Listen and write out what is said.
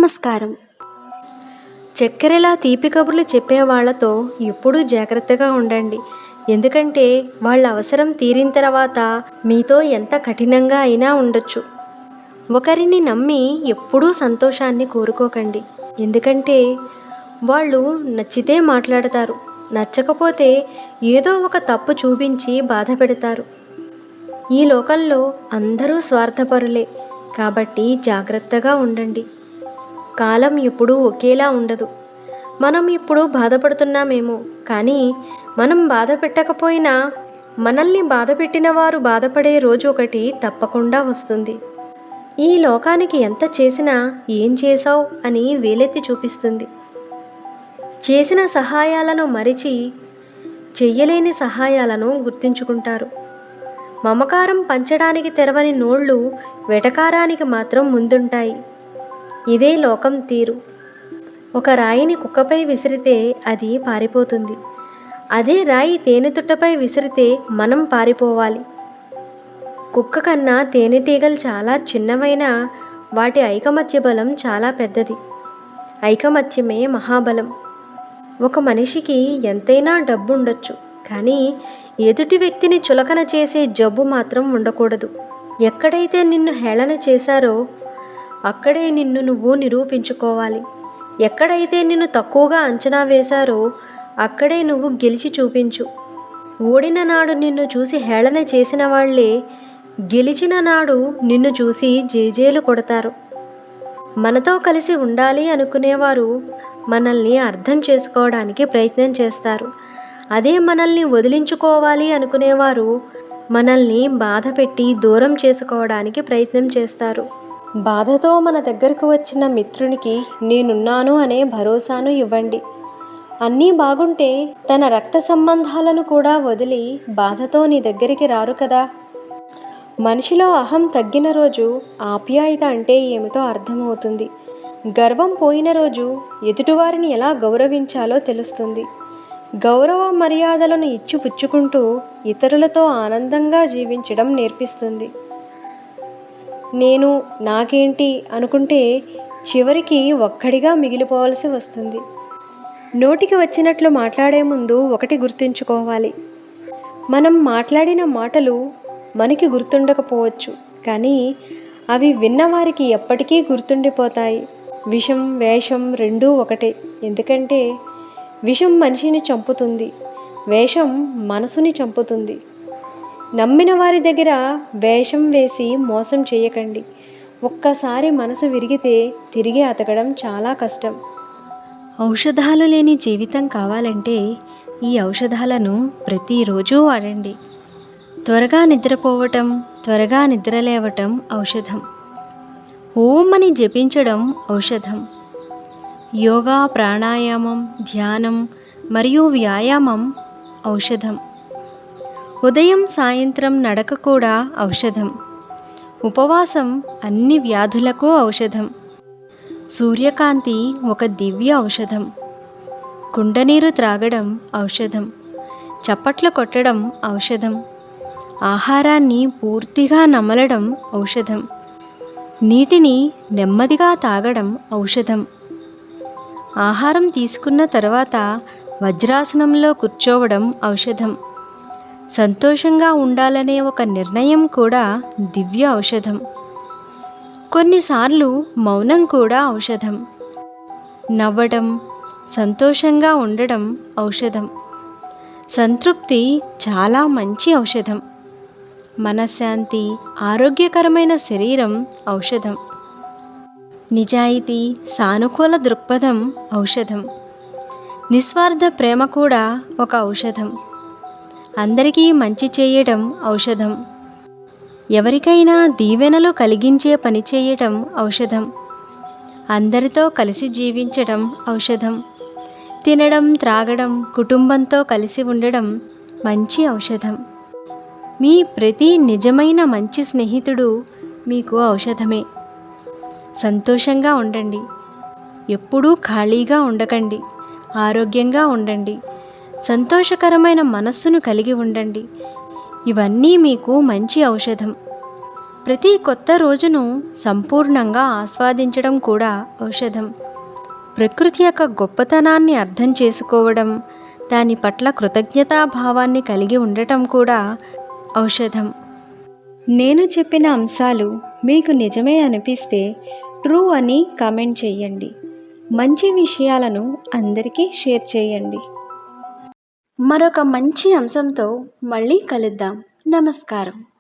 నమస్కారం. చక్కెరలా తీపి కబుర్లు చెప్పేవాళ్లతో ఎప్పుడూ జాగ్రత్తగా ఉండండి. ఎందుకంటే వాళ్ళ అవసరం తీరిన తర్వాత మీతో ఎంత కఠినంగా అయినా ఉండొచ్చు. ఒకరిని నమ్మి ఎప్పుడూ సంతోషాన్ని కోరుకోకండి. ఎందుకంటే వాళ్ళు నచ్చితే మాట్లాడతారు, నచ్చకపోతే ఏదో ఒక తప్పు చూపించి బాధ పెడతారు. ఈ లోకంలో అందరూ స్వార్థపరులే. కాబట్టి జాగ్రత్తగా ఉండండి. కాలం ఎప్పుడూ ఒకేలా ఉండదు. మనం ఇప్పుడు బాధపడుతున్నామేమో, కానీ మనం బాధ పెట్టకపోయినా మనల్ని బాధ పెట్టిన వారు బాధపడే రోజు ఒకటి తప్పకుండా వస్తుంది. ఈ లోకానికి ఎంత చేసినా ఏం చేశావు అని వేలెత్తి చూపిస్తుంది. చేసిన సహాయాలను మరిచి చెయ్యలేని సహాయాలను గుర్తుంచుకుంటారు. మమకారం పంచడానికి తెరవని నోళ్ళు వెటకారానికి మాత్రం ముందుంటాయి. ఇదే లోకం తీరు. ఒక రాయిని కుక్కపై విసిరితే అది పారిపోతుంది. అదే రాయి తేనెతుట్టపై విసిరితే మనం పారిపోవాలి. కుక్క కన్నా తేనెటీగలు చాలా చిన్నవైనా వాటి ఐకమత్య బలం చాలా పెద్దది. ఐకమత్యమే మహాబలం. ఒక మనిషికి ఎంతైనా డబ్బు ఉండొచ్చు, కానీ ఎదుటి వ్యక్తిని చులకన చేసే జబ్బు మాత్రం ఉండకూడదు. ఎక్కడైతే నిన్ను హేళన చేశారో అక్కడే నిన్ను నువ్వు నిరూపించుకోవాలి. ఎక్కడైతే నిన్ను తక్కువగా అంచనా వేశారో అక్కడే నువ్వు గెలిచి చూపించు. ఓడిన నాడు నిన్ను చూసి హేళన చేసిన వాళ్లే గెలిచిన నాడు నిన్ను చూసి జేజేలు కొడతారు. మనతో కలిసి ఉండాలి అనుకునేవారు మనల్ని అర్థం చేసుకోవడానికి ప్రయత్నం చేస్తారు. అదే మనల్ని వదిలించుకోవాలి అనుకునేవారు మనల్ని బాధ పెట్టి దూరం చేసుకోవడానికి ప్రయత్నం చేస్తారు. బాధతో మన దగ్గరకు వచ్చిన మిత్రునికి నేనున్నాను అనే భరోసాను ఇవ్వండి. అన్నీ బాగుంటే తన రక్త సంబంధాలను కూడా వదిలి బాధతో నీ దగ్గరికి రారు కదా. మనిషిలో అహం తగ్గిన రోజు ఆప్యాయత అంటే ఏమిటో అర్థమవుతుంది. గర్వం పోయిన రోజు ఎదుటివారిని ఎలా గౌరవించాలో తెలుస్తుంది. గౌరవ మర్యాదలను ఇచ్చిపుచ్చుకుంటూ ఇతరులతో ఆనందంగా జీవించడం నేర్పిస్తుంది. నేను నాకేంటి అనుకుంటే చివరికి ఒక్కడిగా మిగిలిపోవలసి వస్తుంది. నోటికి వచ్చినట్లు మాట్లాడే ముందు ఒకటి గుర్తుంచుకోవాలి. మనం మాట్లాడిన మాటలు మనకి గుర్తుండకపోవచ్చు, కానీ అవి విన్నవారికి ఎప్పటికీ గుర్తుండిపోతాయి. విషం వేషం రెండూ ఒకటే. ఎందుకంటే విషం మనిషిని చంపుతుంది, వేషం మనసుని చంపుతుంది. నమ్మిన వారి దగ్గర వేషం వేసి మోసం చేయకండి. ఒక్కసారి మనసు విరిగితే తిరిగి అతకడం చాలా కష్టం. ఔషధాలు లేని జీవితం కావాలంటే ఈ ఔషధాలను ప్రతిరోజు వాడండి. త్వరగా నిద్రపోవటం, త్వరగా నిద్రలేవటం ఔషధం. ఓం అని జపించడం ఔషధం. యోగా, ప్రాణాయామం, ధ్యానం మరియు వ్యాయామం ఔషధం. ఉదయం సాయంత్రం నడక కూడా ఔషధం. ఉపవాసం అన్ని వ్యాధులకు ఔషధం. సూర్యకాంతి ఒక దివ్య ఔషధం. కుండనీరు త్రాగడం ఔషధం. చప్పట్లు కొట్టడం ఔషధం. ఆహారాన్ని పూర్తిగా నమలడం ఔషధం. నీటిని నెమ్మదిగా తాగడం ఔషధం. ఆహారం తీసుకున్న తర్వాత వజ్రాసనంలో కూర్చోవడం ఔషధం. సంతోషంగా ఉండాలనే ఒక నిర్ణయం కూడా దివ్య ఔషధం. కొన్నిసార్లు మౌనం కూడా ఔషధం. నవ్వడం, సంతోషంగా ఉండడం ఔషధం. సంతృప్తి చాలా మంచి ఔషధం. మనశ్శాంతి, ఆరోగ్యకరమైన శరీరం ఔషధం. నిజాయితీ, సానుకూల దృక్పథం ఔషధం. నిస్వార్థ ప్రేమ కూడా ఒక ఔషధం. అందరికీ మంచి చేయడం ఔషధం. ఎవరికైనా దీవెనలు కలిగించే పని చేయటం ఔషధం. అందరితో కలిసి జీవించడం ఔషధం. తినడం, త్రాగడం, కుటుంబంతో కలిసి ఉండడం మంచి ఔషధం. మీ ప్రతి నిజమైన మంచి స్నేహితుడు మీకు ఔషధమే. సంతోషంగా ఉండండి. ఎప్పుడూ ఖాళీగా ఉండకండి. ఆరోగ్యంగా ఉండండి. సంతోషకరమైన మనస్సును కలిగి ఉండండి. ఇవన్నీ మీకు మంచి ఔషధం. ప్రతి కొత్త రోజును సంపూర్ణంగా ఆస్వాదించడం కూడా ఔషధం. ప్రకృతి యొక్క గొప్పతనాన్ని అర్థం చేసుకోవడం, దాని పట్ల కృతజ్ఞతాభావాన్ని కలిగి ఉండటం కూడా ఔషధం. నేను చెప్పిన అంశాలు మీకు నిజమే అనిపిస్తే ట్రూ అని కామెంట్ చేయండి. మంచి విషయాలను అందరికీ షేర్ చేయండి. మరొక మంచి అంశంతో మళ్ళీ కలుద్దాం. నమస్కారం.